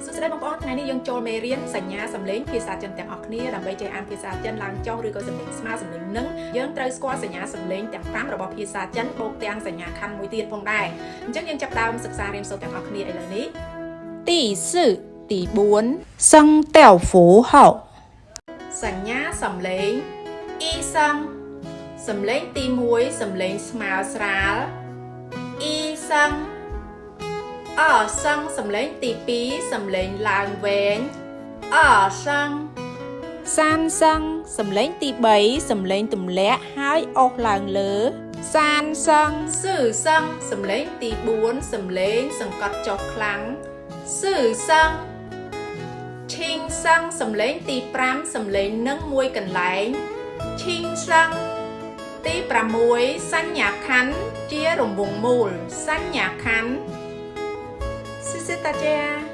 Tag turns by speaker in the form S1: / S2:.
S1: សួស្តីបងប្អូនថ្ងៃនេះយើងចូលមេរៀនសញ្ញាសំឡេងភាសាចិនទាំងអស់គ្នាដើម្បីចេះអានភាសាចិនឡើងចុះឬក៏សំឡេងស្មើសំឡេងនឹងយើងត្រូវស្គាល់សញ្ញាសំឡេងទាំង5របស់ភាសាចិនបូកទាំងសញ្ញាខណ្ឌមួយទៀតផងដែរអញ្ចឹងយើងចាប់ផ្ដើមសិក្សារៀនសូត្រទាំងអស់គ្នាឥឡូវនេះ
S2: 第4第4声调符号
S1: សញ្ញាសំឡេងអ៊ីសឹងសំឡេងទី1សំឡេងស្មើស្រាលអ៊ីសឹងអសឹងសំឡេងទី2សំឡេងឡើងវែងអសឹង
S2: សានសឹងសំឡេងទី3សំឡេងទម្លាក់ហើយអូសឡើងលើសានសឹង
S1: ស៊ឺសឹងសំឡេងទី4សំឡេងសង្កត់ចុះខ្លាំងស៊ឺសឹងឈីងសឹងសំឡេងទី5សំឡេងនឹងមួយកន្លែងឈីងសឹងទី6សញ្ញាខណ្ឌជារង្វង់មូលសញ្ញាខណ្ឌ谢谢大家。